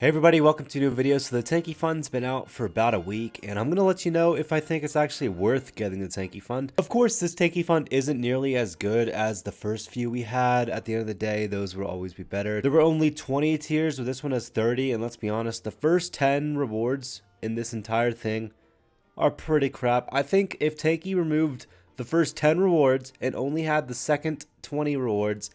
Hey everybody, welcome to a new video. So the Tanki Fund's been out for about a week, and I'm going to let you know if I think it's actually worth getting the Tanki Fund. Of course, this Tanki Fund isn't nearly as good as the first few we had. At the end of the day, those will always be better. There were only 20 tiers, but this one has 30, and let's be honest, the first 10 rewards in this entire thing are pretty crap. I think if Tanki removed the first 10 rewards and only had the second 20 rewards,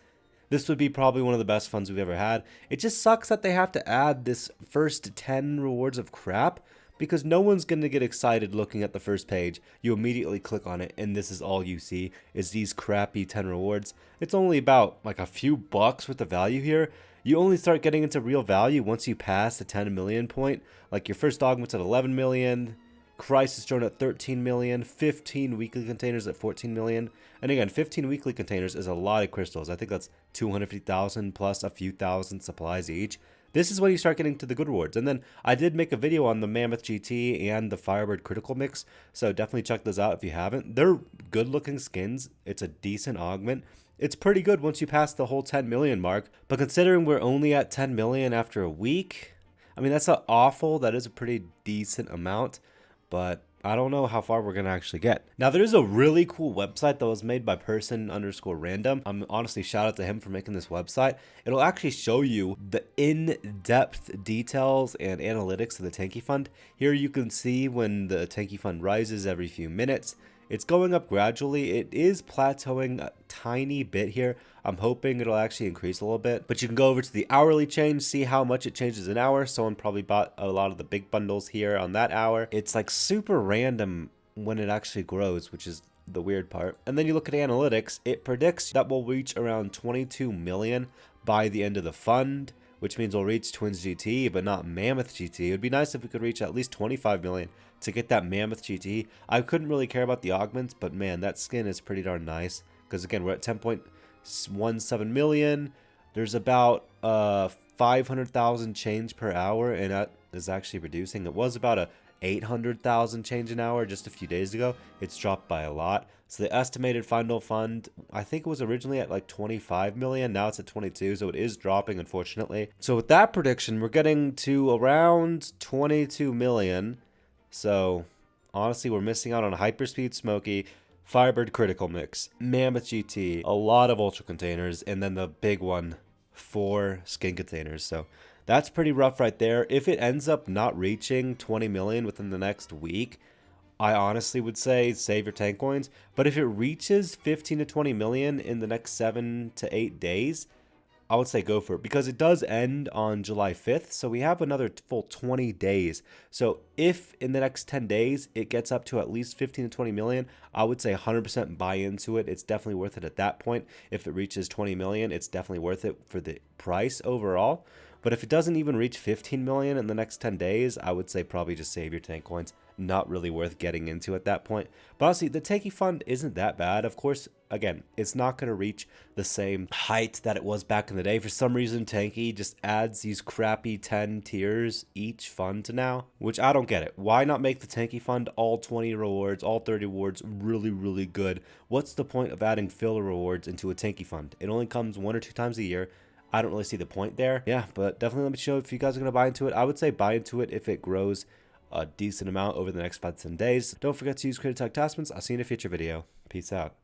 this would be probably one of the best funds we've ever had. It just sucks that they have to add this first 10 rewards of crap because no one's going to get excited looking at the first page. You immediately click on it and this is all you see is these crappy 10 rewards. It's only about like a few bucks worth of value here. You only start getting into real value once you pass the 10 million point. Like your first dogma's at 11 million. Crisis Drone at 13 million, 15 weekly containers at 14 million. And again, 15 weekly containers is a lot of crystals. I think that's 250,000 plus a few thousand supplies each. This is when you start getting to the good rewards. And then I did make a video on the Mammoth GT and the Firebird Critical Mix, so definitely check those out if you haven't. They're good looking skins. It's a decent augment. It's pretty good once you pass the whole 10 million mark. But considering we're only at 10 million after a week, I mean, that's not awful. That is a pretty decent amount. But I don't know how far we're going to actually get. Now, there's a really cool website that was made by person_random. I'm honestly shout out to him for making this website. It'll actually show you the in-depth details and analytics of the Tanki Fund. Here you can see when the Tanki Fund rises every few minutes. It's going up gradually. It is plateauing a tiny bit here. I'm hoping it'll actually increase a little bit. But you can go over to the hourly change, see how much it changes an hour. Someone probably bought a lot of the big bundles here on that hour. It's like super random when it actually grows, which is the weird part. And then you look at analytics, it predicts that we'll reach around 22 million by the end of the fund, which means we'll reach Twins GT, but not Mammoth GT. It would be nice if we could reach at least 25 million to get that Mammoth GT. I couldn't really care about the augments, but man, that skin is pretty darn nice. Because again, we're at 10.17 million. There's about 500,000 change per hour, and that is actually reducing. It was about a 800,000 change an hour just a few days ago. It's dropped by a lot. So the estimated final fund, I think it was originally at like 25 million. Now it's at 22, so it is dropping, unfortunately. So with that prediction, we're getting to around 22 million. So honestly, we're missing out on Hyperspeed Smoky, Firebird Critical Mix, Mammoth GT, a lot of Ultra Containers, and then the big one, 4 skin containers. So that's pretty rough right there. If it ends up not reaching 20 million within the next week, I honestly would say save your tank coins. But if it reaches 15 to 20 million in the next 7 to 8 days, I would say go for it, because it does end on July 5th. So we have another full 20 days. So if in the next 10 days it gets up to at least 15 to 20 million, I would say 100% buy into it. It's definitely worth it at that point. If it reaches 20 million, it's definitely worth it for the price overall. But if it doesn't even reach 15 million in the next 10 days, I would say probably just save your tank coins. Not really worth getting into at that point. But honestly, the Tanki Fund isn't that bad. Of course, again, it's not going to reach the same height that it was back in the day. For some reason, Tanki just adds these crappy 10 tiers each fund now, which I don't get it. Why not make the Tanki Fund all 20 rewards, all 30 rewards really, really good? What's the point of adding filler rewards into a Tanki Fund? It only comes 1 or 2 times a year. I don't really see the point there. Yeah, but definitely let me know if you guys are going to buy into it. I would say buy into it if it grows a decent amount over the next 5 to 10 days. Don't forget to use creator tag Taspens. I'll see you in a future video. Peace out.